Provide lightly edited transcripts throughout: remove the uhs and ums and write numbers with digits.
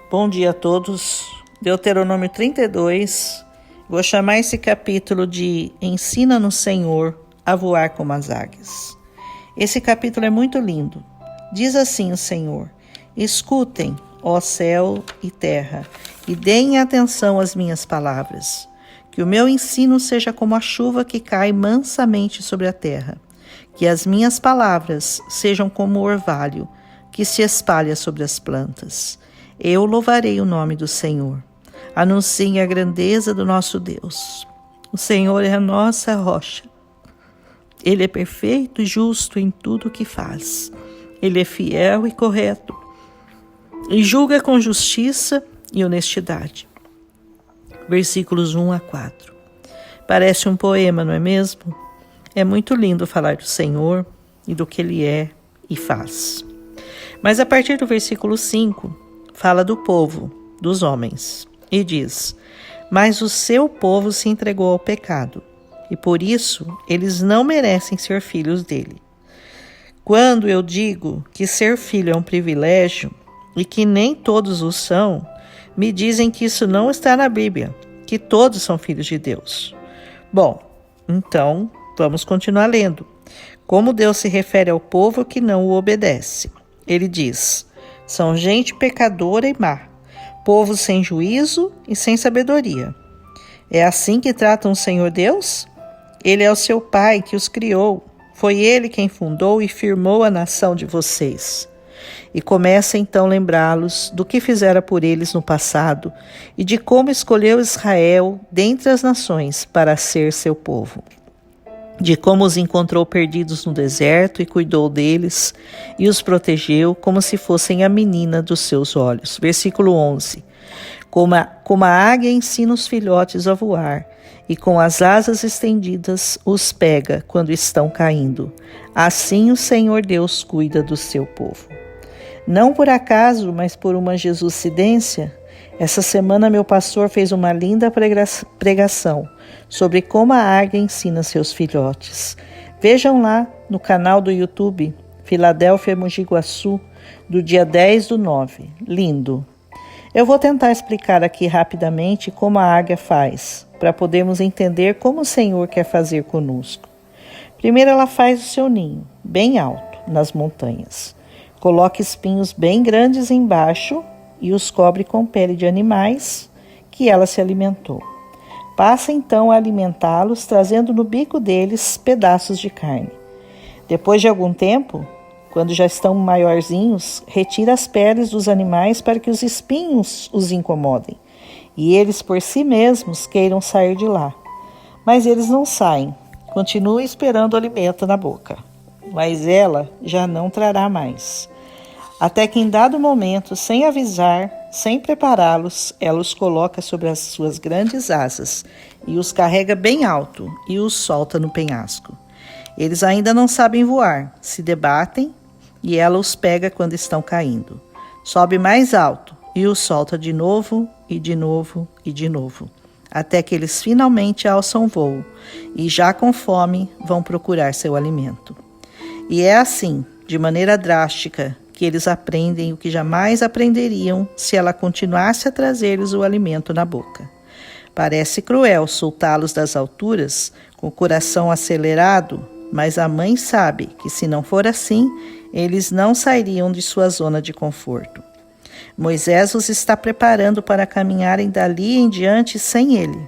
Bom dia a todos. Deuteronômio 32. Vou chamar esse capítulo de Ensina no Senhor a voar como as águias. Esse capítulo é muito lindo. Diz assim o Senhor: escutem, ó céu e terra, e deem atenção às minhas palavras. Que o meu ensino seja como a chuva que cai mansamente sobre a terra. Que as minhas palavras sejam como o orvalho que se espalha sobre as plantas. Eu louvarei o nome do Senhor. Anunciem a grandeza do nosso Deus. O Senhor é a nossa rocha. Ele é perfeito e justo em tudo o que faz. Ele é fiel e correto, e julga com justiça e honestidade. Versículos 1 a 4. Parece um poema, não é mesmo? É muito lindo falar do Senhor e do que Ele é e faz. Mas a partir do versículo 5, fala do povo, dos homens, e diz: mas o seu povo se entregou ao pecado, e por isso eles não merecem ser filhos dele. Quando eu digo que ser filho é um privilégio e que nem todos o são, me dizem que isso não está na Bíblia, que todos são filhos de Deus. Bom, então vamos continuar lendo. Como Deus se refere ao povo que não o obedece. Ele diz: são gente pecadora e má, povo sem juízo e sem sabedoria. É assim que tratam o Senhor Deus? Ele é o seu Pai que os criou. Foi Ele quem fundou e firmou a nação de vocês. E começa então a lembrá-los do que fizera por eles no passado e de como escolheu Israel dentre as nações para ser seu povo. De como os encontrou perdidos no deserto e cuidou deles e os protegeu como se fossem a menina dos seus olhos. Versículo 11. Como a águia ensina os filhotes a voar, e com as asas estendidas os pega quando estão caindo. Assim o Senhor Deus cuida do seu povo. Não por acaso, mas por uma jesucidência, essa semana meu pastor fez uma linda pregação sobre como a águia ensina seus filhotes. Vejam lá no canal do YouTube, Filadélfia Mogi Guaçu, do dia 10/9. Lindo! Eu vou tentar explicar aqui rapidamente como a águia faz, para podermos entender como o Senhor quer fazer conosco. Primeiro ela faz o seu ninho, bem alto, nas montanhas. Coloca espinhos bem grandes embaixo e os cobre com pele de animais que ela se alimentou. Passa então a alimentá-los, trazendo no bico deles pedaços de carne. Depois de algum tempo, quando já estão maiorzinhos, retira as peles dos animais para que os espinhos os incomodem e eles por si mesmos queiram sair de lá. Mas eles não saem, continuam esperando o alimento na boca. Mas ela já não trará mais. Até que em dado momento, sem avisar, sem prepará-los, ela os coloca sobre as suas grandes asas e os carrega bem alto e os solta no penhasco. Eles ainda não sabem voar, se debatem e ela os pega quando estão caindo. Sobe mais alto e os solta de novo e de novo e de novo, até que eles finalmente alçam voo e já com fome vão procurar seu alimento. E é assim, de maneira drástica, que eles aprendem o que jamais aprenderiam se ela continuasse a trazer-lhes o alimento na boca. Parece cruel soltá-los das alturas, com o coração acelerado, mas a mãe sabe que se não for assim, eles não sairiam de sua zona de conforto. Moisés os está preparando para caminharem dali em diante sem ele.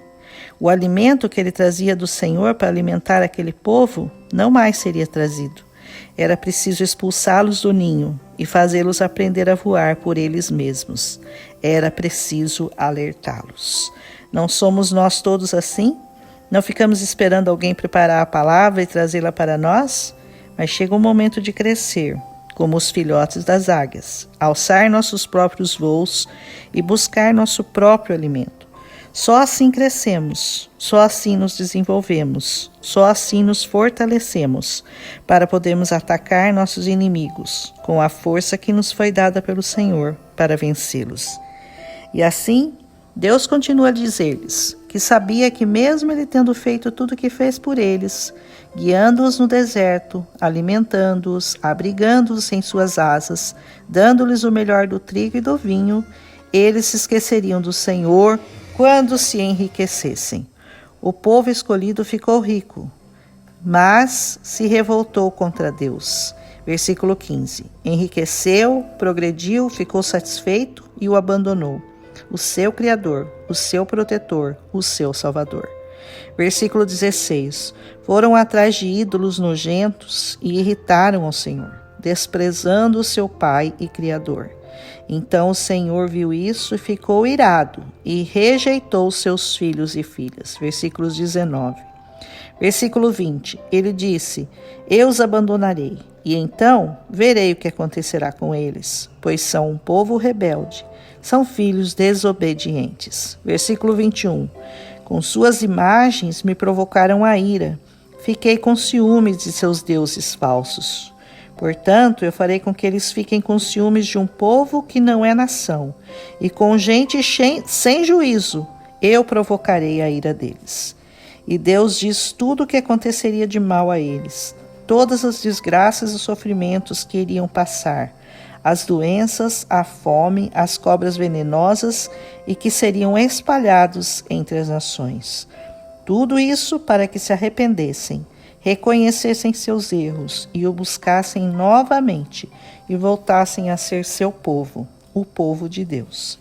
O alimento que ele trazia do Senhor para alimentar aquele povo não mais seria trazido. Era preciso expulsá-los do ninho e fazê-los aprender a voar por eles mesmos. Era preciso alertá-los. Não somos nós todos assim? Não ficamos esperando alguém preparar a palavra e trazê-la para nós? Mas chega o momento de crescer, como os filhotes das águias, alçar nossos próprios voos e buscar nosso próprio alimento. Só assim crescemos, só assim nos desenvolvemos, só assim nos fortalecemos, para podermos atacar nossos inimigos com a força que nos foi dada pelo Senhor para vencê-los. E assim, Deus continua a dizer-lhes que sabia que mesmo Ele tendo feito tudo o que fez por eles, guiando-os no deserto, alimentando-os, abrigando-os em suas asas, dando-lhes o melhor do trigo e do vinho, eles se esqueceriam do Senhor quando se enriquecessem. O povo escolhido ficou rico, mas se revoltou contra Deus. Versículo 15. Enriqueceu, progrediu, ficou satisfeito e o abandonou, o seu Criador, o seu protetor, o seu Salvador. Versículo 16. Foram atrás de ídolos nojentos e irritaram ao Senhor, desprezando o seu Pai e Criador. Então o Senhor viu isso e ficou irado e rejeitou seus filhos e filhas. Versículos 19. Versículo 20. Ele disse: eu os abandonarei, e então verei o que acontecerá com eles, pois são um povo rebelde, são filhos desobedientes. Versículo 21. Com suas imagens me provocaram a ira, fiquei com ciúmes de seus deuses falsos. Portanto, eu farei com que eles fiquem com ciúmes de um povo que não é nação, e com gente sem juízo eu provocarei a ira deles. E Deus diz tudo o que aconteceria de mal a eles, todas as desgraças e sofrimentos que iriam passar, as doenças, a fome, as cobras venenosas e que seriam espalhados entre as nações. Tudo isso para que se arrependessem, reconhecessem seus erros e o buscassem novamente e voltassem a ser seu povo, o povo de Deus.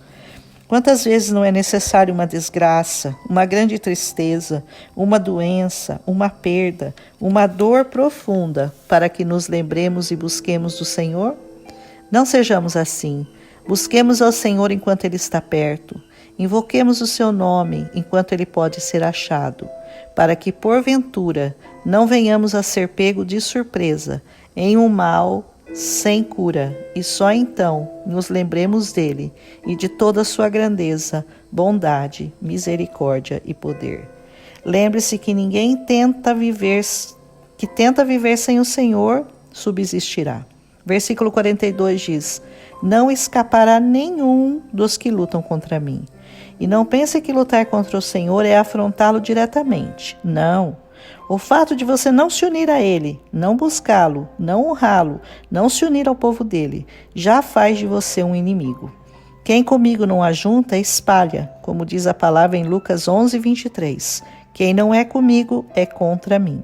Quantas vezes não é necessário uma desgraça, uma grande tristeza, uma doença, uma perda, uma dor profunda para que nos lembremos e busquemos do Senhor? Não sejamos assim. Busquemos ao Senhor enquanto Ele está perto. Invoquemos o seu nome enquanto Ele pode ser achado, para que, porventura, não venhamos a ser pego de surpresa em um mal sem cura, e só então nos lembremos dele e de toda a sua grandeza, bondade, misericórdia e poder. Lembre-se que ninguém tenta viver sem o Senhor subsistirá. Versículo 42 diz: não escapará nenhum dos que lutam contra mim. E não pense que lutar contra o Senhor é afrontá-lo diretamente. Não. O fato de você não se unir a Ele, não buscá-lo, não honrá-lo, não se unir ao povo dele, já faz de você um inimigo. Quem comigo não ajunta, espalha, como diz a palavra em Lucas 11, 23. Quem não é comigo é contra mim.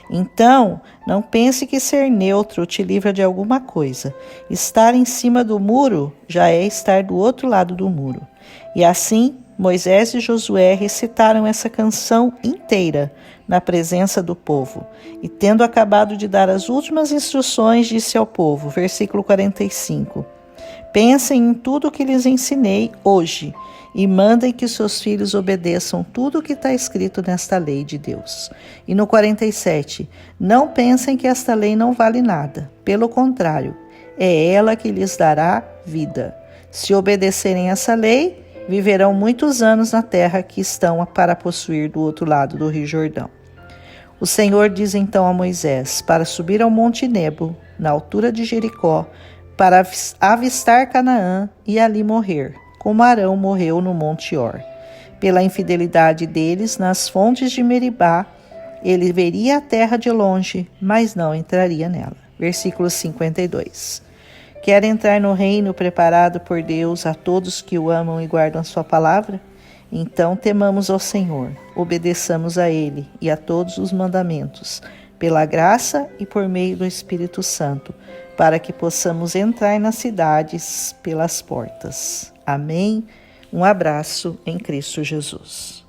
Então, não pense que ser neutro te livra de alguma coisa. Estar em cima do muro já é estar do outro lado do muro. E assim, Moisés e Josué recitaram essa canção inteira na presença do povo. E tendo acabado de dar as últimas instruções, disse ao povo, versículo 45, pensem em tudo o que lhes ensinei hoje e mandem que seus filhos obedeçam tudo o que está escrito nesta lei de Deus. E no 47, não pensem que esta lei não vale nada. Pelo contrário, é ela que lhes dará vida. Se obedecerem essa lei, viverão muitos anos na terra que estão para possuir do outro lado do Rio Jordão. O Senhor diz então a Moisés para subir ao Monte Nebo, na altura de Jericó, para avistar Canaã e ali morrer, como Arão morreu no Monte Or. Pela infidelidade deles nas fontes de Meribá, ele veria a terra de longe, mas não entraria nela. Versículo 52. Quer entrar no reino preparado por Deus a todos que o amam e guardam a sua palavra? Então temamos ao Senhor, obedeçamos a Ele e a todos os mandamentos, pela graça e por meio do Espírito Santo, para que possamos entrar nas cidades pelas portas. Amém? Um abraço em Cristo Jesus.